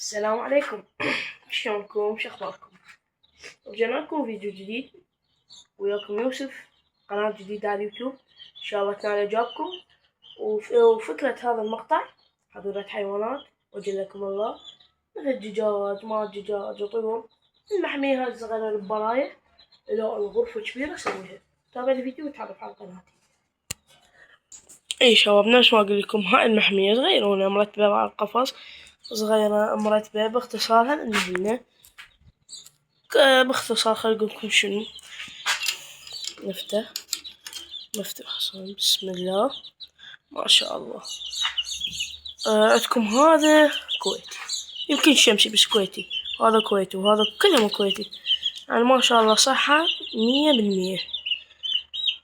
السلام عليكم. شلونكم؟ شخباركم؟ رجعنا لكم فيديو جديد وياكم يوسف، قناة جديدة على اليوتيوب. إن شاء الله تنال إعجابكم. وفكرة هذا المقطع حظيرة حيوانات وجزاكم الله، مثل دجاج، مال دجاج وطيور، المحمية الصغيرة البراية إلى الغرفة كبيرة أسويها. تابع الفيديو وتعرف على قناتي. أي شباب، نفس ما أقول لكم، هاي المحمية صغيرة مرتبة على القفص، صغيرة مرتبة. باختصارها إن هي باختصار خلينا نقول لكم شنو. نفتح أصلا، بسم الله ما شاء الله. عندكم هذا كويتي، يمكن شمسي بس كويتي، هذا كويتي وهذا كلهم كويتي. يعني ما شاء الله صحة 100%،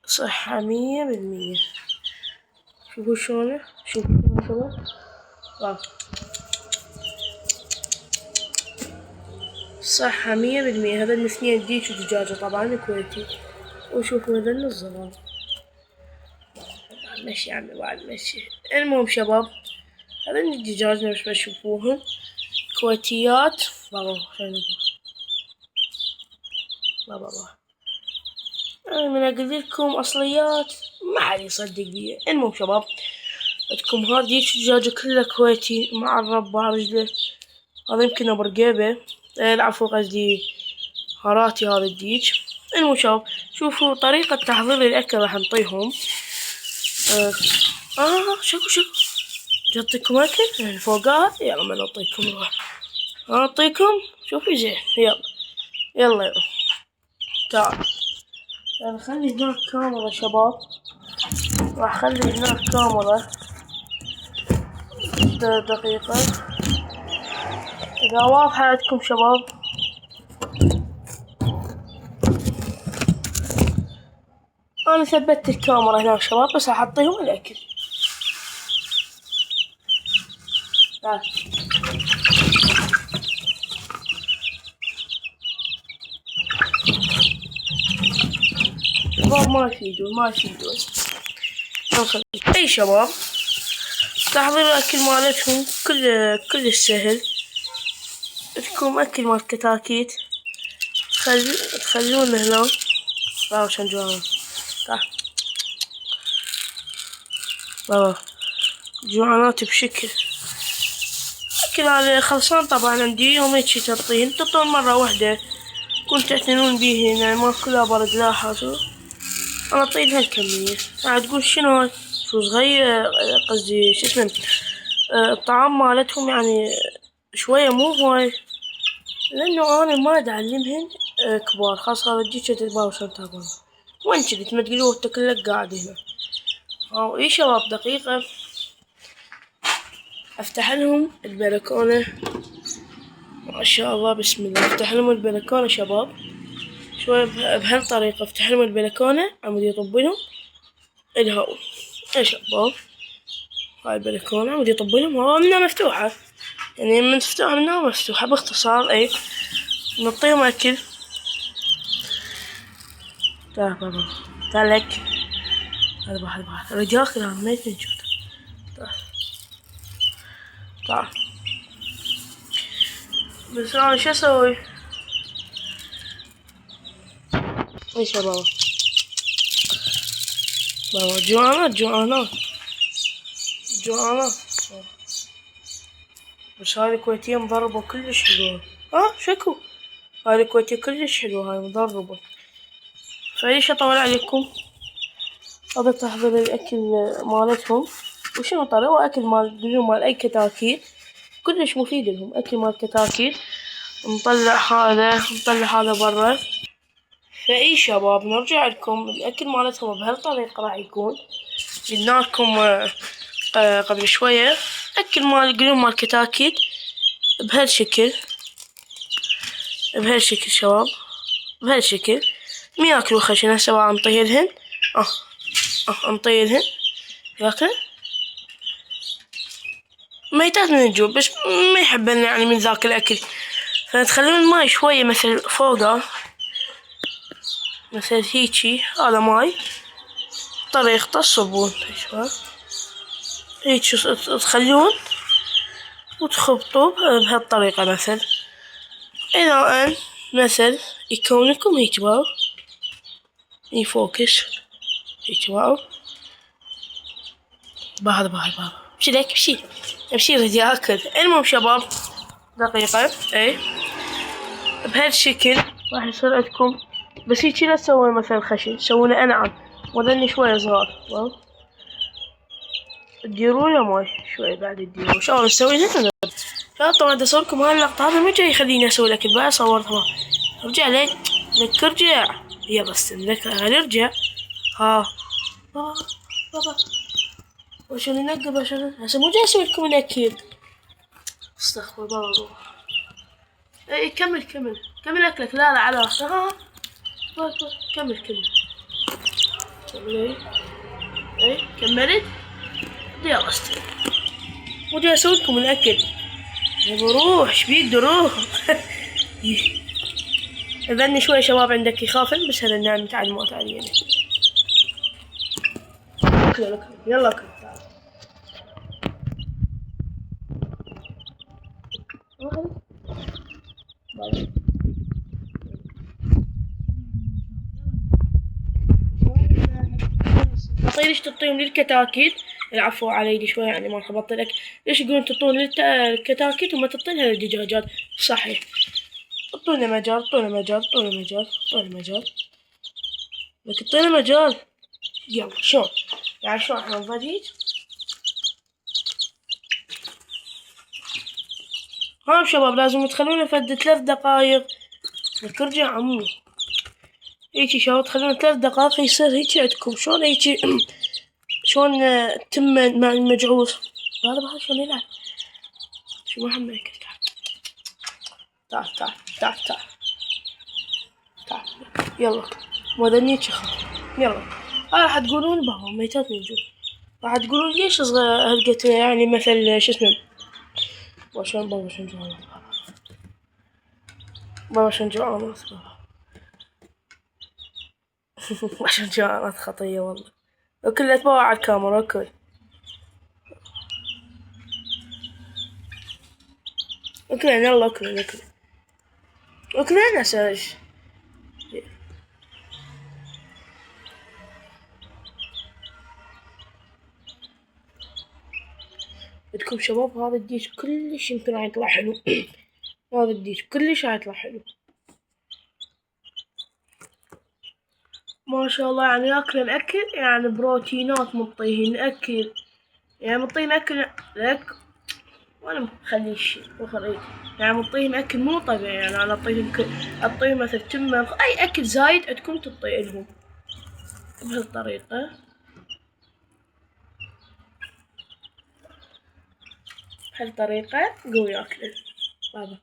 صحة 100%. شوفوا شلونه، شوفوا شلونه صحة 100%. هذا الاثنين ديك ودجاجة طبعا كويتي. وشوفوا هذا الزرار. مشي عمي بعد مشي. المهم شباب، هذا الدجاج نفس ما تشوفوهم كويتيات. بابا أنا من أقول لكم أصليات ما حد يصدق بي. المهم شباب، عندكم هذا ديك الدجاجة كلها كويتي مع الربع رجله. هذا يمكن أبرقيبة، العفو قصدي هاراتي هذا الديك. المهم شباب، شوفوا طريقة تحضير الأكل راح نطيهم. شكو جطيكم أكل الفوقات. يلا ما نعطيكم، نروح أعطيكم. شوفي زين، يلا تعال. راح نخلي هناك كاميرا شباب، راح أخلي هناك كاميرا. دقيقة، إذا واضحة عندكم شباب. أنا ثبت الكاميرا هناك شباب، بس راح أعطيهم الأكل. تعال. شباب ما يفيدون. أي شباب، تحضير الأكل مالتهم كل سهل. عندكم أكل مال كتاكيت، تخلونه هنا. عشان جوعان. بابا جوعانات بشكل. أكل هذا خلصان طبعا عندي، يوم هيجي تعطون مرة واحدة، كنت تعتنون بيه هنا، ما كلها برد لا حاجة. أنا أعطيه هالكمية. تقول شنو هاي؟ شو صغير، قصدي شو اسمه، الطعام مالتهم يعني شوية مو هواي، لأنه أنا ما أعلمهن كبار. خاصة رديك تتباع وشان تاكل وين كذي ما تقولوه تاكلك قاعد هنا. أو إي شباب، دقيقة أفتح لهم البلكونة. ما شاء الله بسم الله. أفتح لهم البلكونة شباب، شوي بهالطريقة. أفتح لهم البلكونة عمود يطبلهم الهواء. يا شباب، هاي البلكونة عمود يطبلهم هواء منها مفتوحة، يعني من تفتحها منها مفتوحة. باختصار أي نعطيهم أكل. تعال بابا، تعال لك. هذا رجال كلام ما يتنجد. تعال. بس أنا شو أسوي؟ إيش يا بابا؟ جوعانات. بس هاي الكويتية مضربة كلش حلوة. شكو هاي الكويتية كلش حلوة، هاي مضربة. فليش أطول عليكم؟ هذا تحضير الأكل مالتهم. وشنو طلعوا أكل مال أي كتاكيت، كلش مفيد لهم. أكل مال كتاكيت. نطلع هذا برا. فأي شباب، نرجع لكم. الأكل مالتهم بهالطريقة راح يكون. قلنا لكم قبل شوية أكل مال كتاكيت بهالشكل شباب، بهالشكل. ما ياكلوا خشنة، سواء نطيلهن نطيلهن ياكلن ميتات من الجوع، بس ما يحبن يعني من ذاك الأكل. فتخلون الماي شوية مثل فوقه، مثل هيجي. هذا ماي طريقته الصبون هيجي تخلون وتخبطوا بهالطريقة مثل إلى أن مثل يكون لكم هيك واو يفوكس هيك واو بهذا امشي لك امشي بدي آكل. المهم شباب دقيقة اي بهالشكل راح يصير عندكم، بس هيجي لا تسوون مثل خشن، سوونه أنعم وظني شوية صغار. واو تديرون يا ماي شوي بعد تديرون شلون نسوي هنا. طبعا بدي اصوركم هاي اللقطة، هذا ما جاي يخليني اسوي لك الباقي صورتها. ارجع لك لك ارجع يلا استنى لك ارجع. ها بابا وشو ننقب عشان هسه مو جاي اسوي لكم الاكيد. استغفر بابا. اي كمل اكلك. لا على ها كمل اي كملت. يلا استنى مو جاي اسوي لكم الاكل. بروح شبيك دروح. ظني شوي شباب عندك يخافن، بس هذا النعم تعلمات علينا. اكل يلا اكل. ليش تعطيهم للكتاكيت؟ العفو علي شوي يعني ما خبطت لك. ليش يقولون تعطون للكتاكيت وما تعطونها للدجاجات؟ صحيح اعطونا مجال لك اعطينا مجال. يلا شلون يعني شلون احنا نضيج. ها شباب لازم تخلونا فد 3 دقايق. لك ارجع عمو هيجي شباب تخلونا 3 دقائق يصير هيجي عندكم شلون هيجي. شلون تم مع المجعوص. هذا شلون يلعب. شو ما حمل ياكل. تعال يلا ما ذنيك يخاف. يلا راح تقولون بابا ميتات من جوع. راح تقولون ليش هلقت يعني مثل شو اسمه. بابا شلون جوعان بابا شلون جوعان عشان جوعانات خطية والله. وكلها تباوع على الكاميرا اكل يلا اكل انا ساج. بدكم شباب هذا الديش كلش يمكن راح يطلع حلو. هذا الديش كلش راح يطلع حلو ما شاء الله. يعني ياكل الاكل يعني بروتينات مطيهن اكل يعني مطين اكل لك وانا مخلي شي يعني مطيهم اكل مو طبيعي. يعني انا اعطيهم مثل تمر اي اكل زايد عندكم تعطي لهم بهالطريقة. قوي ياكلن بابا.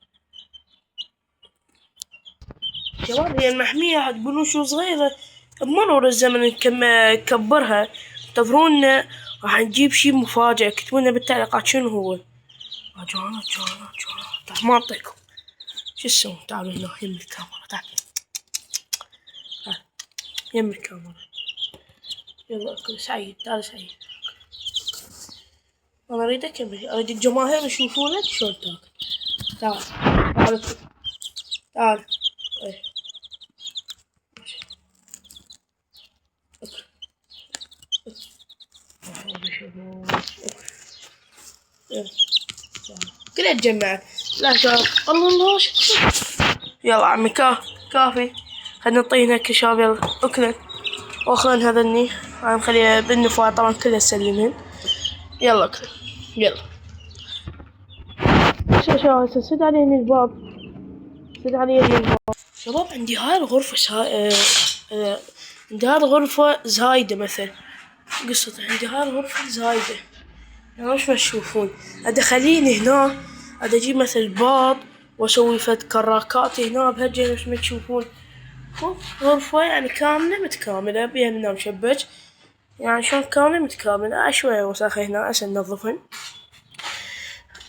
شباب هي المحمية حتقولون شو صغيرة بمرور الزمن نكبرها. انتظرون راح نجيب شي مفاجأة. كتبونا بالتعليقات شنو هو. جوعانات ما اعطيكم شو تسوون. تعالوا هنا يم الكاميرا. تعال يم الكاميرا. يلا اكل سعيد. تعال سعيد. انا اريد اكمل. اريد الجماهير يشوفونك شلون تاكل. تعال ايه. كلها تجمعت. لا شباب الله يلا عمي كافي. خلنا نعطينا هيك شباب. يلا اكلن واخذن هذني انا مخليها بالنفاية طبعا كلها تسلمين. يلا اكلن يلا. شباب سد عليني الباب. شباب عندي هاي الغرفة عندي هاي الغرفة زايدة مثل قصة. عندي هاي الغرفة زايدة يعني مش ما تشوفون. ادخليني هنا اجيب مثل باط واسوي فد كراكات هنا بهالجهة مش ما تشوفون. غرفة يعني كاملة متكاملة بيها لنا مشبك. يعني شلون كاملة متكاملة. شوية وساخة هنا هسه ننظفهن.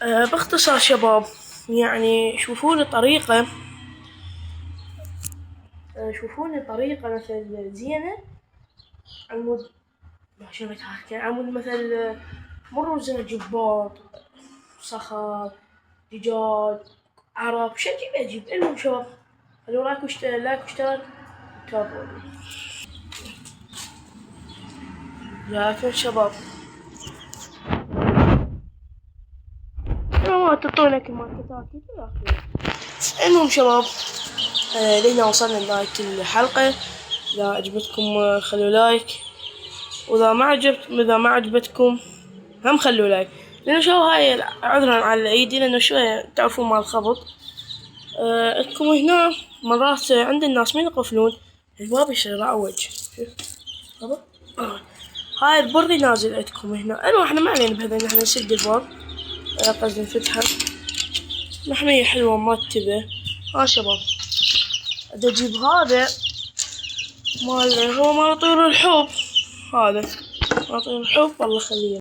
باختصار شباب يعني شوفوني طريقة مثل زينة. عمود شو بتحكي عمود مثل مروا زي جباط صخر دجاج، عرب، شو أجيب. المهم شباب، خلوا لايك واشتراك وتابعوني. لكن شباب ما تعطونا كماركتات. المهم شباب، لهنا وصلنا لنهاية الحلقة. إذا عجبتكم خلوا لايك، وإذا ما عجبتكم هم خلوا لايك، لأنه شو هاي عذرا على ايدي، لأنه شوية تعرفون مال الخبط. عندكم هنا مرات عند الناس من يقفلون الباب يصير اعوج. هاي البردي نازل عندكم هنا. المهم احنا ما علينا بهذا، ان احنا نسد الباب، قصدي نفتحه. محمية حلوة مرتبة. شباب، بدي اجيب هذا هو مال طيور الحب. هذا مال طيور الحب، الله يخليه.